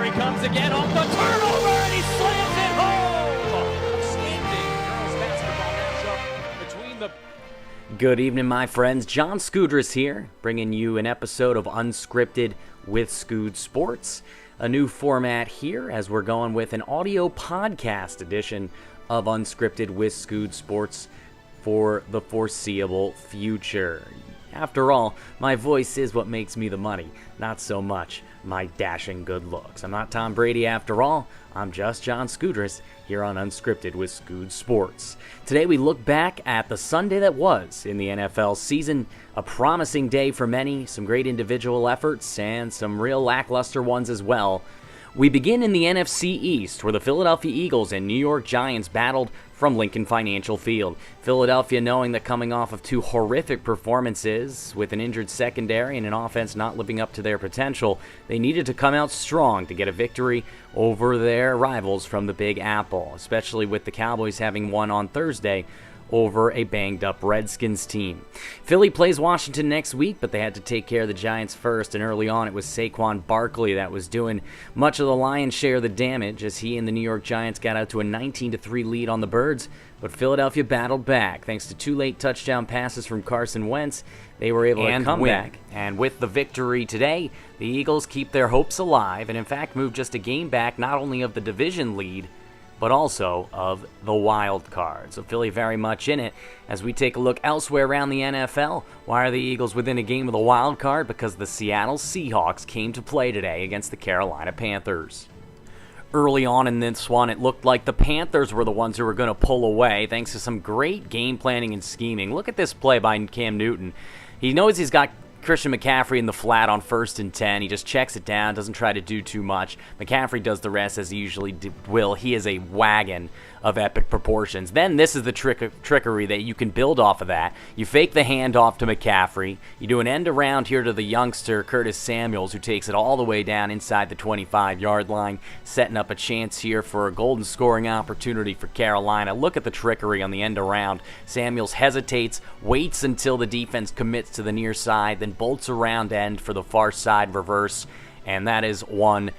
he comes again off the turnover, and he slams it home! Outstanding girls basketball matchup between the... Good evening, my friends. John Skood here, bringing you an episode of Unscripted with Skood Sports. A new format here as we're going with an audio podcast edition of Unscripted with Skood Sports for the foreseeable future. After all, my voice is what makes me the money, not so much my dashing good looks. I'm not Tom Brady after all, I'm just John Skood here on Unscripted with Skood Sports. Today we look back at the Sunday that was in the NFL season, a promising day for many, some great individual efforts, and some real lackluster ones as well. We begin in the NFC East, where the Philadelphia Eagles and New York Giants battled from Lincoln Financial Field. Philadelphia, knowing that coming off of two horrific performances with an injured secondary and an offense not living up to their potential, they needed to come out strong to get a victory over their rivals from the Big Apple, especially with the Cowboys having won on Thursday over a banged-up Redskins team. Philly plays Washington next week, but they had to take care of the Giants first, and early on it was Saquon Barkley that was doing much of the lion's share of the damage as he and the New York Giants got out to a 19-3 lead on the Birds, but Philadelphia battled back. Thanks to two late touchdown passes from Carson Wentz, they were able to come back. And with the victory today, the Eagles keep their hopes alive and in fact move just a game back not only of the division lead, but also of the wild card. So Philly very much in it. As we take a look elsewhere around the NFL, why are the Eagles within a game of the wild card? Because the Seattle Seahawks came to play today against the Carolina Panthers. Early on in this one, it looked like the Panthers were the ones who were going to pull away thanks to some great game planning and scheming. Look at this play by Cam Newton. He knows he's got Christian McCaffrey in the flat on 1st and 10. He just checks it down, doesn't try to do too much. McCaffrey does the rest as he usually will. He is a wagon of epic proportions. Then this is the trickery that you can build off of that. You fake the handoff to McCaffrey. You do an end around here to the youngster, Curtis Samuels, who takes it all the way down inside the 25-yard line, setting up a chance here for a golden scoring opportunity for Carolina. Look at the trickery on the end around. Samuels hesitates, waits until the defense commits to the near side, then bolts around end for the far side reverse, and that is one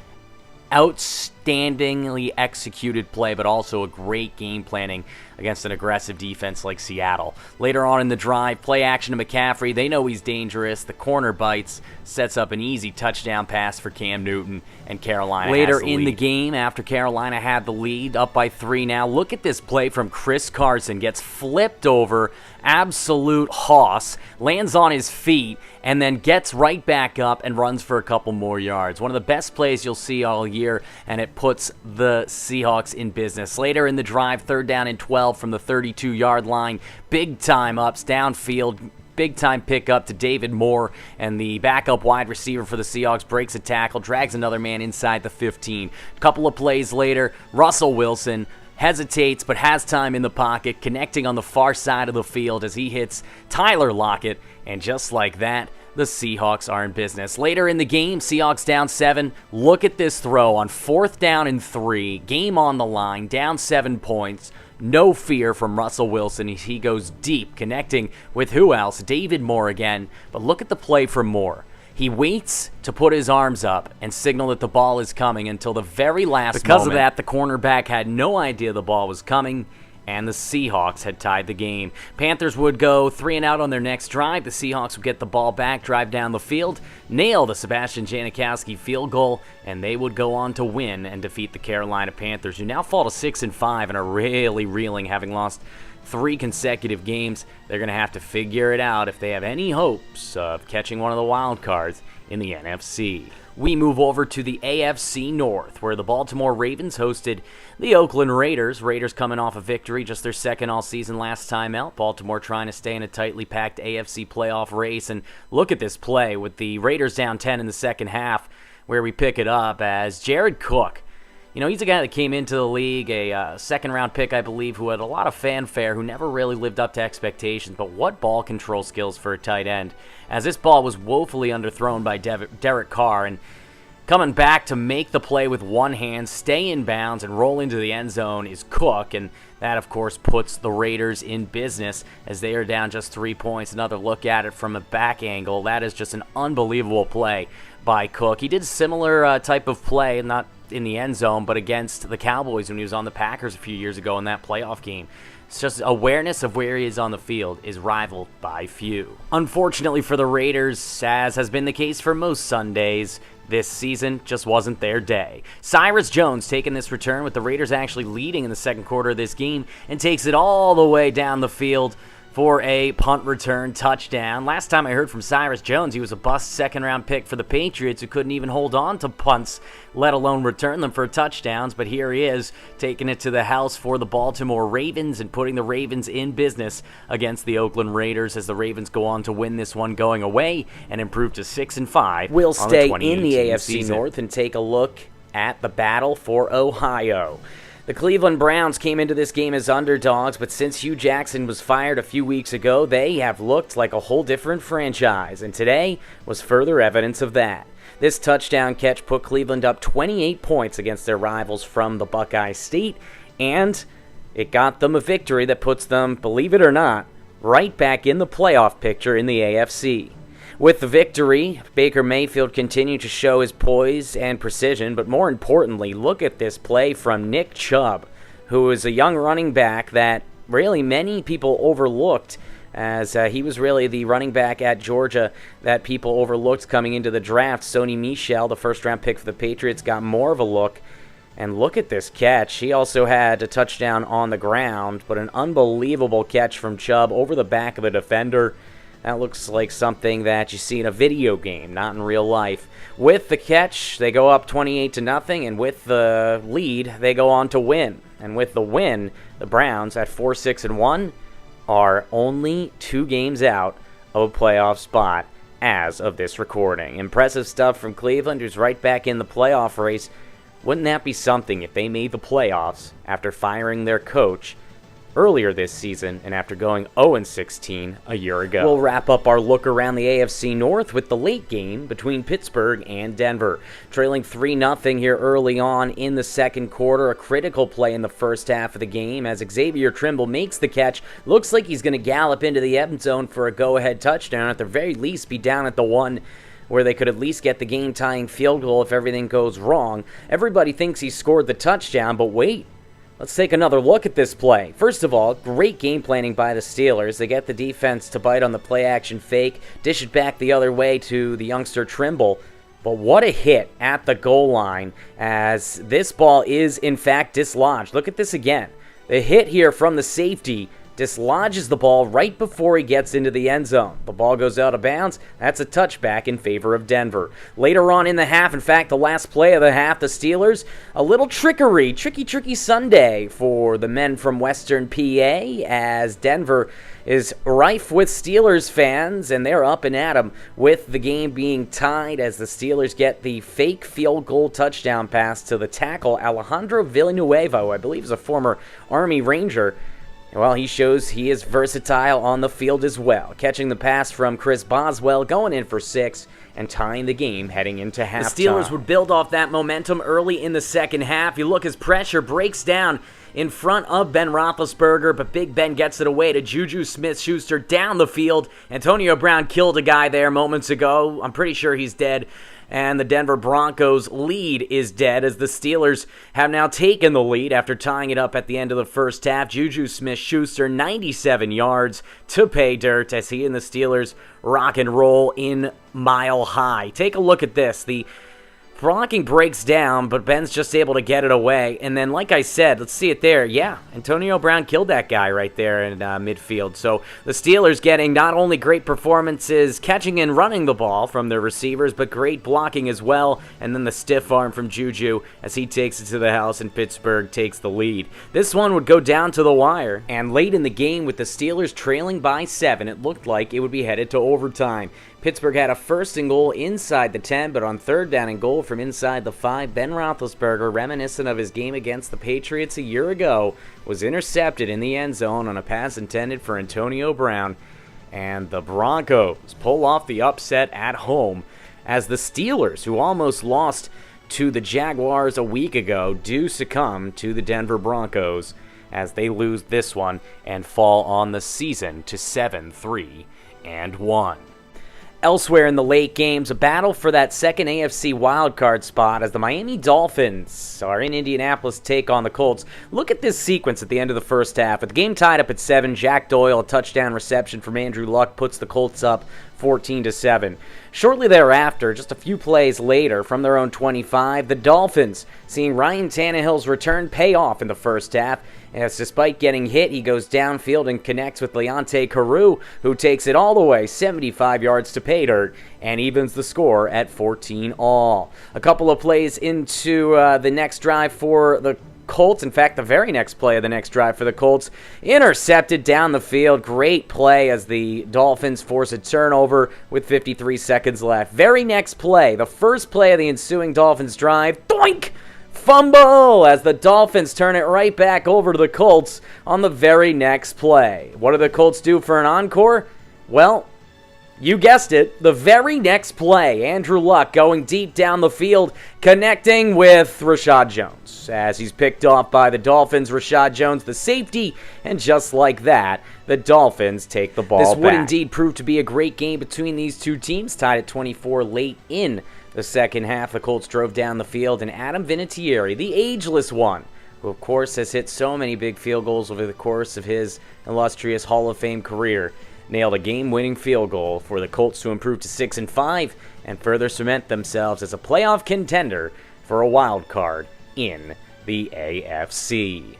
outstandingly executed play, but also a great game planning against an aggressive defense like Seattle. Later on in the drive, play action to McCaffrey. They know he's dangerous. The corner bites, sets up an easy touchdown pass for Cam Newton, and Carolina later in the game, after Carolina had the lead, up by 3 now, look at this play from Chris Carson. Gets flipped over, absolute hoss, lands on his feet, and then gets right back up and runs for a couple more yards. One of the best plays you'll see all year, and it puts the Seahawks in business. Later in the drive, 3rd down and 12 from the 32-yard line. Big time ups downfield. Big time pickup to David Moore, and the backup wide receiver for the Seahawks breaks a tackle, drags another man inside the 15. A couple of plays later, Russell Wilson hesitates but has time in the pocket, connecting on the far side of the field as he hits Tyler Lockett, and just like that, the Seahawks are in business. Later in the game, Seahawks down 7. Look at this throw on 4th down and 3. Game on the line, down 7 points. No fear from Russell Wilson. He goes deep, connecting with who else? David Moore again. But look at the play from Moore. He waits to put his arms up and signal that the ball is coming until the very last moment. Because of that, the cornerback had no idea the ball was coming, and the Seahawks had tied the game. Panthers would go 3-and-out on their next drive. The Seahawks would get the ball back, drive down the field, nail the Sebastian Janikowski field goal, and they would go on to win and defeat the Carolina Panthers, who now fall to 6-5 and are really reeling, having lost 3 consecutive games. They're going to have to figure it out if they have any hopes of catching one of the wild cards in the NFC. We move over to the AFC North, where the Baltimore Ravens hosted the Oakland Raiders. Raiders coming off a victory, just their second all season last time out. Baltimore trying to stay in a tightly packed AFC playoff race. And look at this play with the Raiders down 10 in the second half, where we pick it up as Jared Cook. You know, he's a guy that came into the league, a second-round pick, I believe, who had a lot of fanfare, who never really lived up to expectations. But what ball control skills for a tight end, as this ball was woefully underthrown by Derek Carr. And coming back to make the play with one hand, stay in bounds, and roll into the end zone is Cook. And that, of course, puts the Raiders in business as they are down just 3 points. Another look at it from a back angle. That is just an unbelievable play by Cook. He did a similar type of play, not in the end zone, but against the Cowboys when he was on the Packers a few years ago in that playoff game. It's just awareness of where he is on the field is rivaled by few. Unfortunately for the Raiders, as has been the case for most Sundays, this season just wasn't their day. Cyrus Jones taking this return with the Raiders actually leading in the second quarter of this game and takes it all the way down the field for a punt return touchdown. Last time I heard from Cyrus Jones, he was a bust second-round pick for the Patriots who couldn't even hold on to punts, let alone return them for touchdowns. But here he is, taking it to the house for the Baltimore Ravens and putting the Ravens in business against the Oakland Raiders as the Ravens go on to win this one going away and improve to 6-5. We'll stay in the AFC North and take a look at the battle for Ohio. The Cleveland Browns came into this game as underdogs, but since Hugh Jackson was fired a few weeks ago, they have looked like a whole different franchise, and today was further evidence of that. This touchdown catch put Cleveland up 28 points against their rivals from the Buckeye State, and it got them a victory that puts them, believe it or not, right back in the playoff picture in the AFC. With the victory, Baker Mayfield continued to show his poise and precision, but more importantly, look at this play from Nick Chubb, who is a young running back that really many people overlooked, as he was really the running back at Georgia that people overlooked coming into the draft. Sony Michel, the first-round pick for the Patriots, got more of a look. And look at this catch. He also had a touchdown on the ground, but an unbelievable catch from Chubb over the back of a defender. That looks like something that you see in a video game, not in real life. With the catch, they go up 28-0, and with the lead, they go on to win. And with the win, the Browns at 4-6-1 are only 2 games out of a playoff spot as of this recording. Impressive stuff from Cleveland, who's right back in the playoff race. Wouldn't that be something if they made the playoffs after firing their coach earlier this season and after going 0-16 a year ago? We'll wrap up our look around the AFC North with the late game between Pittsburgh and Denver. Trailing 3-0 here early on in the second quarter, a critical play in the first half of the game as Xavier Trimble makes the catch. Looks like he's going to gallop into the end zone for a go-ahead touchdown, at the very least be down at the 1 where they could at least get the game-tying field goal if everything goes wrong. Everybody thinks he scored the touchdown, but wait. Let's take another look at this play. First of all, great game planning by the Steelers. They get the defense to bite on the play-action fake, dish it back the other way to the youngster Trimble. But what a hit at the goal line as this ball is, in fact, dislodged. Look at this again. The hit here from the safety dislodges the ball right before he gets into the end zone. The ball goes out of bounds. That's a touchback in favor of Denver. Later on in the half, in fact, the last play of the half, the Steelers, a little trickery, tricky Sunday for the men from Western PA as Denver is rife with Steelers fans, and they're up and at 'em with the game being tied as the Steelers get the fake field goal touchdown pass to the tackle Alejandro Villanueva, who I believe is a former Army Ranger. Well, he shows he is versatile on the field as well, catching the pass from Chris Boswell, going in for 6, and tying the game heading into halftime. The Steelers would build off that momentum early in the second half. You look as pressure breaks down in front of Ben Roethlisberger, but Big Ben gets it away to Juju Smith-Schuster down the field. Antonio Brown killed a guy there moments ago. I'm pretty sure he's dead. And the Denver Broncos lead is dead as the Steelers have now taken the lead after tying it up at the end of the first half. Juju Smith-Schuster, 97 yards to pay dirt as he and the Steelers rock and roll in Mile High. Take a look at this. The blocking breaks down, but Ben's just able to get it away. And then, like I said, let's see it there. Yeah, Antonio Brown killed that guy right there in midfield. So the Steelers getting not only great performances catching and running the ball from their receivers, but great blocking as well. And then the stiff arm from Juju as he takes it to the house and Pittsburgh takes the lead. This one would go down to the wire. And late in the game with the Steelers trailing by 7, it looked like it would be headed to overtime. Pittsburgh had a first and goal inside the 10, but on third down and goal from inside the 5, Ben Roethlisberger, reminiscent of his game against the Patriots a year ago, was intercepted in the end zone on a pass intended for Antonio Brown. And the Broncos pull off the upset at home as the Steelers, who almost lost to the Jaguars a week ago, do succumb to the Denver Broncos as they lose this one and fall on the season to 7-3-1. Elsewhere in the late games, a battle for that second AFC wildcard spot as the Miami Dolphins are in Indianapolis to take on the Colts. Look at this sequence at the end of the first half. With the game tied up at 7, Jack Doyle, a touchdown reception from Andrew Luck, puts the Colts up 14-7. Shortly thereafter, just a few plays later, from their own 25, the Dolphins, seeing Ryan Tannehill's return pay off in the first half, as despite getting hit, he goes downfield and connects with Leonte Carew, who takes it all the way 75 yards to pay dirt and evens the score at 14-all. A couple of plays into the next drive for the Colts. In fact, the very next play of the next drive for the Colts, intercepted down the field. Great play as the Dolphins force a turnover with 53 seconds left. Very next play, the first play of the ensuing Dolphins drive, doink! Fumble as the Dolphins turn it right back over to the Colts on the very next play. What do the Colts do for an encore? Well, you guessed it, the very next play, Andrew Luck going deep down the field, connecting with Rashad Jones. As he's picked off by the Dolphins, Rashad Jones, the safety, and just like that, the Dolphins take the ball back. This would indeed prove to be a great game between these two teams, tied at 24 late in the second half. The Colts drove down the field, and Adam Vinatieri, the ageless one, who of course has hit so many big field goals over the course of his illustrious Hall of Fame career, nailed a game-winning field goal for the Colts to improve to 6-5 and further cement themselves as a playoff contender for a wild card in the AFC.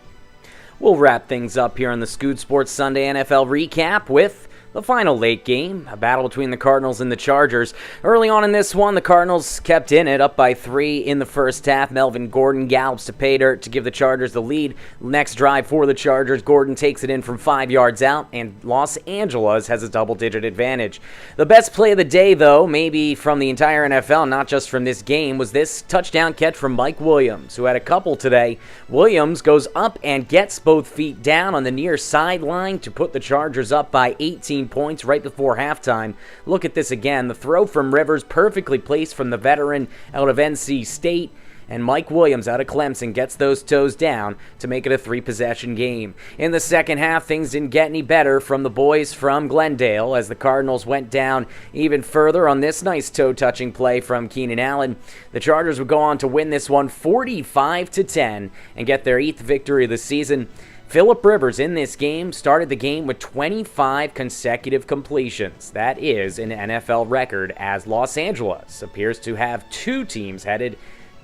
We'll wrap things up here on the Skood Sports Sunday NFL recap with the final late game, a battle between the Cardinals and the Chargers. Early on in this one, the Cardinals kept in it, up by 3 in the first half. Melvin Gordon gallops to pay dirt to give the Chargers the lead. Next drive for the Chargers, Gordon takes it in from 5 yards out, and Los Angeles has a double-digit advantage. The best play of the day, though, maybe from the entire NFL, not just from this game, was this touchdown catch from Mike Williams, who had a couple today. Williams goes up and gets both feet down on the near sideline to put the Chargers up by 18 points right before halftime. Look at this again. The throw from Rivers, perfectly placed from the veteran out of NC State. And Mike Williams out of Clemson gets those toes down to make it a 3-possession game. In the second half, things didn't get any better from the boys from Glendale as the Cardinals went down even further on this nice toe-touching play from Keenan Allen. The Chargers would go on to win this one 45-10 and get their 8th victory of the season. Phillip Rivers in this game started the game with 25 consecutive completions. That is an NFL record, as Los Angeles appears to have 2 teams headed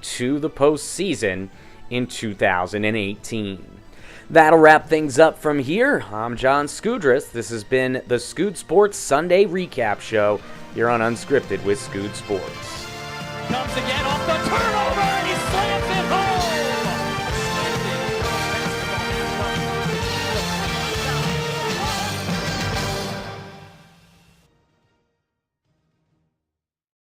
to the postseason in 2018. That'll wrap things up from here. I'm John Skoudris. This has been the Skood Sports Sunday Recap Show here on Unscripted with Skood Sports. Comes again off the turn.